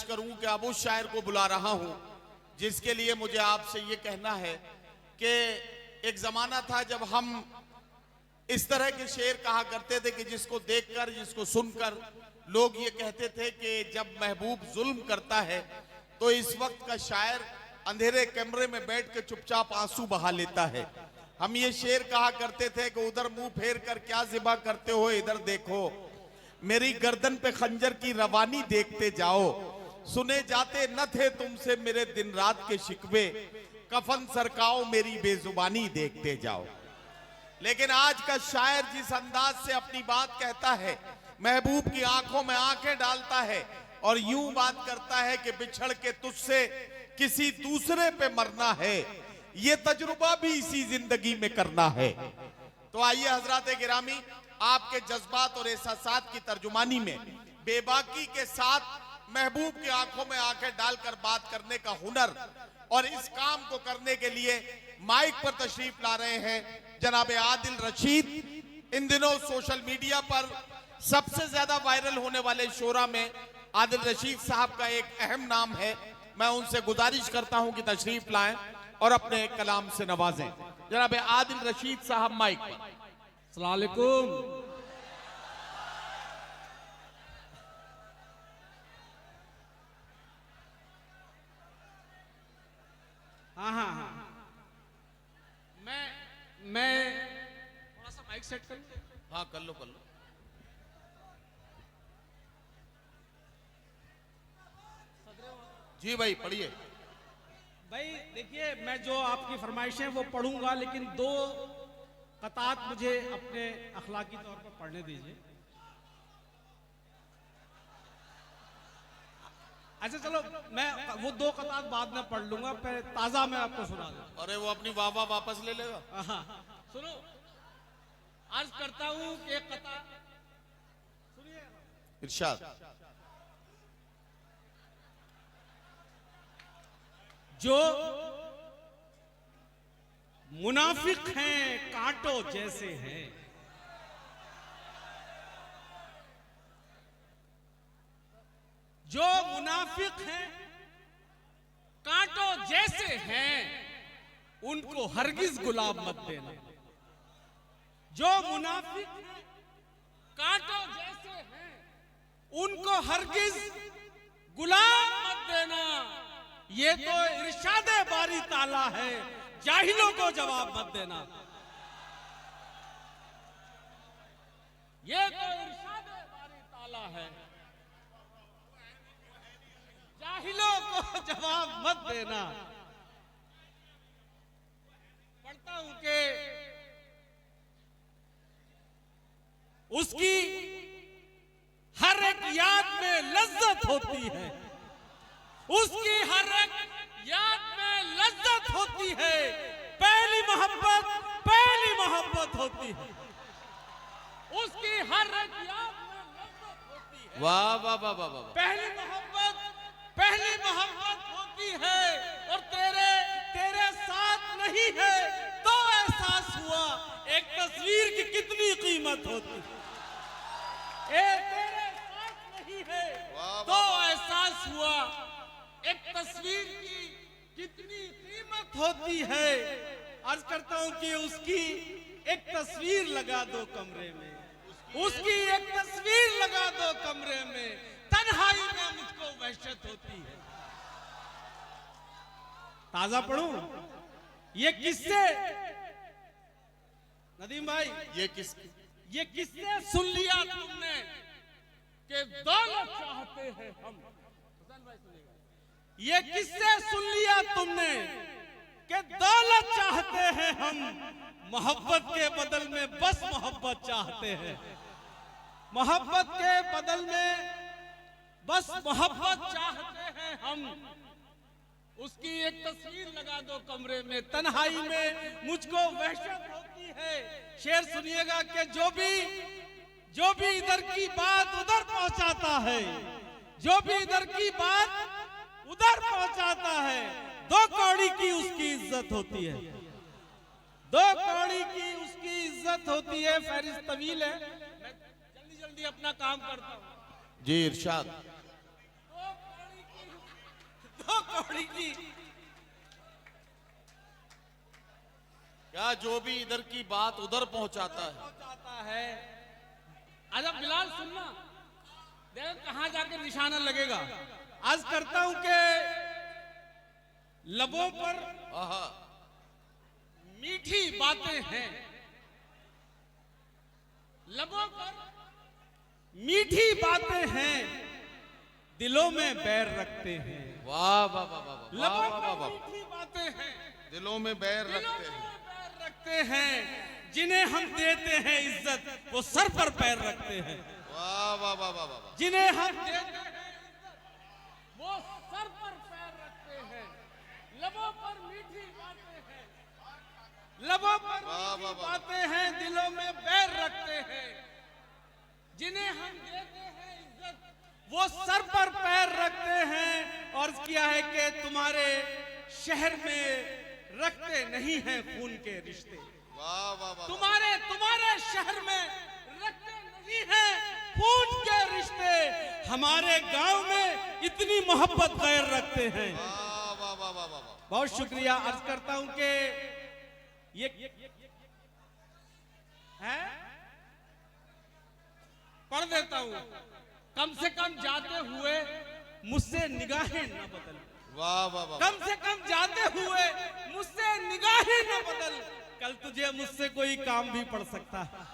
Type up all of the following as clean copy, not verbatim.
करूं कि अब उस शायर को बुला रहा हूं जिसके लिए मुझे आपसे ये कहना है कि एक जमाना था जब हम इस तरह के शेर कहा करते थे कि जिसको देखकर, जिसको सुनकर लोग ये कहते थे कि जब महबूब जुल्म करता है तो इस वक्त का शायर अंधेरे कमरे में बैठ के चुपचाप आंसू बहा लेता है। हम ये शेर कहा करते थे कि उधर मुंह फेर कर क्या ज़िबा करते हो, इधर देखो, मेरी गर्दन पे खंजर की रवानी देखते जाओ, सुने जाते न थे तुमसे मेरे दिन रात के शिकवे, कफन सरकाओ मेरी बेजुबानी देखते जाओ। लेकिन आज का शायर जिस अंदाज से अपनी बात कहता है, महबूब की आंखों में आंखें डालता है और यूं बात करता है कि बिछड़ के तुझसे किसी दूसरे पे मरना है, ये तजुर्बा भी इसी जिंदगी में करना है। तो आइए हजरात गिरामी, आपके जज्बात और एहसासात की तर्जुमानी में बेबाकी के साथ महबूब की आंखों में आंखें डालकर बात करने का हुनर, और इस काम को करने के लिए माइक पर तशरीफ ला रहे हैं जनाब आदिल रशीद। इन दिनों सोशल मीडिया पर सबसे ज्यादा वायरल होने वाले शोरा में आदिल रशीद साहब का एक अहम नाम है। मैं उनसे गुजारिश करता हूं कि तशरीफ लाएं और अपने कलाम से नवाजें। जनाब आदिल रशीद साहब माइक पर। अस्सलाम वालेकुम। हाँ, मैं थोड़ा सा माइक सेट कर लूं? हाँ कर लो कर लो। जी भाई पढ़िए। भाई देखिए, मैं जो आपकी फरमाइश है वो पढ़ूंगा, लेकिन दो कतात मुझे अपने अखलाकी तौर पर पढ़ने दीजिए। अच्छा चलो, मैं वो दो कतात बाद में पढ़ लूंगा, पहले ताजा मैं आपको सुना दूं। अरे वो अपनी वाह वापस ले लेगा। सुनो, अर्ज करता हूं कि एक कतार सुनिए। इरशाद। जो मुनाफिक हैं कांटों जैसे हैं, जो मुनाफिक हैं कांटों जैसे हैं, उनको हरगिज गुलाब मत देना। जो मुनाफिक हैं कांटों जैसे हैं, उनको हरगिज गुलाब मत देना। ये तो इरशादे बारी ताला है, जाहिलों को जवाब मत देना। ये तो इरशादे बारी ताला है, जाहिलों को जवाब मत देना। पढ़ता हूं कि उसकी हर एक याद में लज्जत होती है, उसकी हर एक याद में लज्जत होती है, पहली मोहब्बत होती है, उसकी हर एक याद में लज्जत होती है। वाह वाह वाह वाह वाह। पहली मोहब्बत होती है और तेरे साथ नहीं है तो एहसास हुआ एक तस्वीर की कितनी कीमत होती है। तेरे साथ नहीं है तो एहसास हुआ एक तस्वीर की कितनी कीमत होती है। अर्ज करता हूं कि उसकी एक तस्वीर लगा दो कमरे में, उसकी एक तस्वीर लगा दो कमरे में, तन्हाई में मुझको वहशत होती है। ताजा पढ़ूं ये किससे? नदीम भाई, ये किससे सुन लिया तुमने कि दौलत चाहते हैं हम? ये किससे सुन लिया तुमने कि दौलत चाहते हैं हम? मोहब्बत के बदल में बस मोहब्बत चाहते हैं, मोहब्बत के बदल में बस मोहब्बत चाहते हैं हम। उसकी एक तस्वीर लगा दो कमरे में, तन्हाई में मुझको वहशत होती है। शेर सुनिएगा कि जो भी इधर की बात उधर पहुंचाता है, जो भी इधर की बात उधर पहुंचाता है, दो कौड़ी की उसकी इज्जत होती है, दो कौड़ी की उसकी इज्जत होती है। फहरिस्त तवील है, मैं जल्दी अपना काम करता हूं। जी इरशाद। दो कौड़ी की जो भी इधर की बात उधर पहुंचाता है। पहुंचाता है। अच्छा बिलाल सुनना, देख कहां जाके निशाना लगेगा। आज करता हूं कि लबों पर आहा, मीठी बातें हैं, लबों पर मीठी बातें हैं, दिलों में बैर रखते हैं। वाह वाह वाह वाह वाह लबों वाह वाह पर वाह। मीठी बातें हैं, दिलों में बैर दिलों रखते में हैं। पैर रखते हैं, जिन्हें हम देते हैं इज्जत वो सर पर पैर रखते हैं। वाह वाह वाह वाह वाह वाह। जिन्हें हम देते हैं इज्जत वो सर पर पैर रखते हैं। लबों पर मीठी बातें हैं, लबों पर वाह, वाह, मीठी वाह। बातें हैं, दिलों में बैर रखते हैं। जिन्हें हम देते हैं इज्जत वो सर पर पैर रखते हैं। और किया है कि तुम्हारे शहर में रखते नहीं हैं खून के रिश्ते। वाह वाह वाह। तुम्हारे शहर में रखते नहीं हैं खून के रिश्ते। हमारे गांव में इतनी मोहब्बत गैर रखते हैं। वाह वाह वाह वाह वाह वाह। बहुत शुक्रिया अर्ज करता हूं कि ये है, पढ़ देता हूं। कम से कम जाते हुए मुझसे निगाहें न बदल। वाह वाह वाह। कम से कम जाते हुए मुझसे निगाहें न बदल। कल तुझे मुझसे कोई काम भी पड़ सकता है।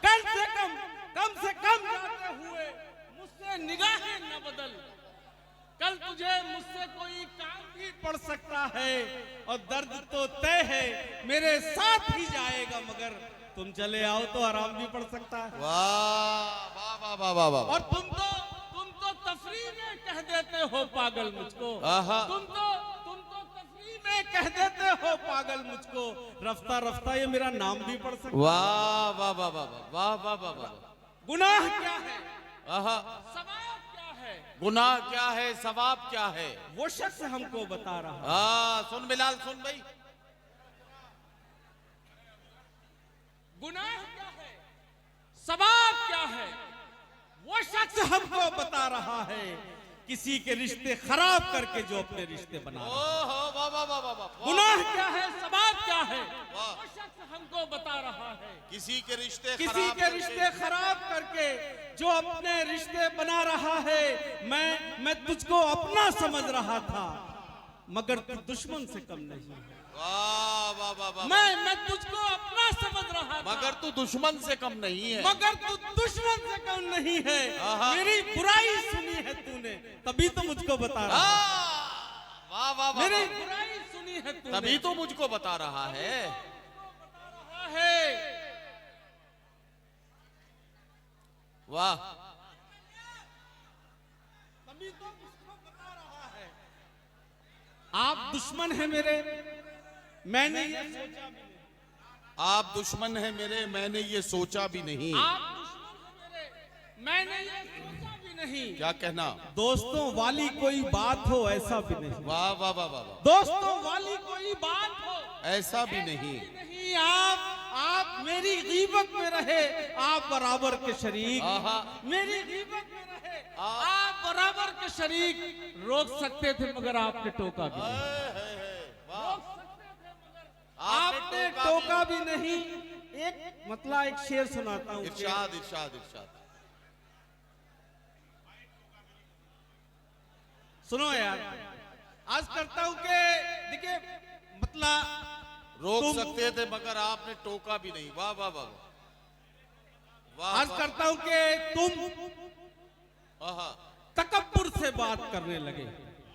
कम से कम जाते हुए मुझसे निगाहें न बदल। कल तुझे मुझसे कोई काम भी पड़ सकता है। और दर्द तो तय है मेरे साथ ही जाएगा, मगर तुम चले आओ तो आराम भी पड़ सकता है। वाह वाह वाह वाह वाह वाह। और तुम तो तफरीह में कह देते हो पागल मुझको। आहा। तुम तो तफरीह में कह देते हो पागल मुझको। रफ्ता रफ्ता ये मेरा नाम भी पड़ सकता है। वाह वाह वाह वाह वाह वाह वाह वाह। गुनाह क्या है, आहा। सवाब क्या है, गुनाह क्या है, सवाब क्या है, वो शख्स हमको बता रहा है। हाँ सुन बिलाल, सुन भाई। गुनाह क्या है, सवाब क्या है, वो शख्स हमको बता रहा है। किसी के रिश्ते खराब करके जो अपने रिश्ते बना रहा है। ओहो वाह वाह वाह वाह वाह। गुनाह क्या है, सवाब क्या है, वाह। वो शख्स हमको बता रहा है। किसी के रिश्ते किसी खराब के करके- रिश्ते खराब करके जो अपने रिश्ते बना रहा है। मैं तुझको अपना समझ रहा था, मगर तू दुश्मन से कम नहीं है। वाह वाह वाह वाह। मैं तुझको अपना समझ रहा था, मगर तू दुश्मन से कम नहीं है। मगर तू दुश्मन से कम नहीं है। आहा। मेरी बुराई सुनी है तूने, तभी तो मुझको बता रहा है। वाह वाह वाह। मेरी बुराई सुनी है तूने, तभी तो मुझको बता रहा है। रहा है। वाह। तभी तो मुझको बता रहा है। आप दुश्मन हैं मेरे, मैंने ये सोचा भी नहीं। आप दुश्मन है मेरे, मैंने ये सोचा भी नहीं। आप दुश्मन हैं मेरे, मैंने ये सोचा भी नहीं। क्या कहना। दोस्तों वाली कोई बात हो ऐसा भी नहीं। वाह वाह वाह वाह वाह। दोस्तों वाली कोई बात हो ऐसा भी नहीं। नहीं। आप मेरी गीबत में रहे, आप बराबर के शरीक। आहा। मेरी गीबत में रहे, आप बराबर के शरीक। रोक सकते थे मगर आपने टोका भी नहीं। वाह। आपने टोका भी नहीं। एक मतलब एक शेर सुनाता हूँ। इरशाद इरशाद इरशाद। सुनो यार, आज करता हूँ कि देखिए मतलब रोक सकते थे मगर आपने टोका भी नहीं। वाह वाह वाह वाह। आज करता हूँ कि तुम आहा। तकब्बुर से बात करने लगे।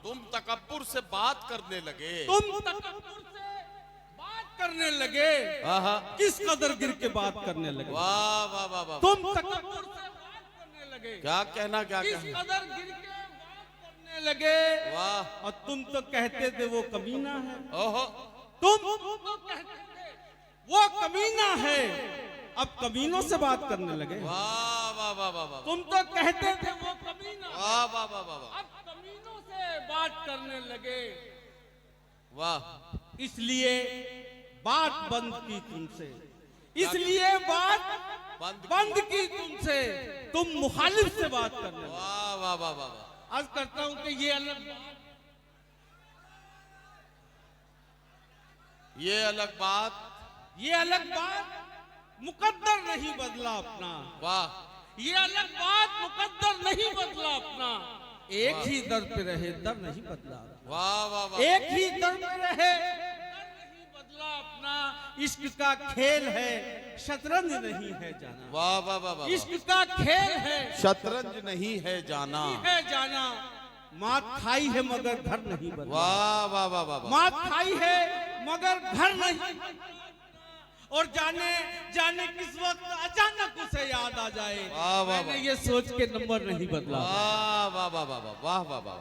तुम तकब्बुर से बात करने लगे। तुम तकब्बुर से बात करने लगे। आहा। किस कदर गिर के बात करने लगे। वाह वाह वाह वाह। तुम तकब्बुर से बात करने लगे। क्या कहना, क्या किस कहना। कदर गिर के बात करने लगे। वाह। और तुम तो कहते थे वो कमीना है। ओहो। तुम तो कहते थे वो कमीना है, अब कमीनों से बात करने लगे। वाह वाह वाह वाह वाह। तुम तो कहते थे वो कमीना है, वाह वाह वाह वाह वाह। अब कमीनों से बात करने लगे। वाह। इसलिए बात बंद की तुमसे, इसलिए बात बंद की तुमसे। तुम मुखालिफ से बात करने लगे। वाह वाह वाह वाह वाह। आज करता हूं कि ये अलग बात, ये अलग बात ये अलग बात मुकद्दर नहीं बदला अपना, वाह ये अलग बात मुकद्दर नहीं बदला अपना, एक ही दर पे रहे दर नहीं बदला, वाह वाह वाह, एक ही दर पे रहे दर नहीं बदला अपना। इश्क का खेल है शतरंज नहीं है जाना, वाह वाह वाह वाह, इश्क का खेल है शतरंज नहीं है जाना, है जाना। मात खाई है मगर घर नहीं बदला, वाह वाह वाह वाह वाह, मात खाई है मगर घर नहीं, और जाने जाने किस वक्त अचानक उसे याद आ जाए, वाह वाह मैंने ये सोच के नंबर नहीं बदला। वाह वाह वाह वाह वाह वाह वाह।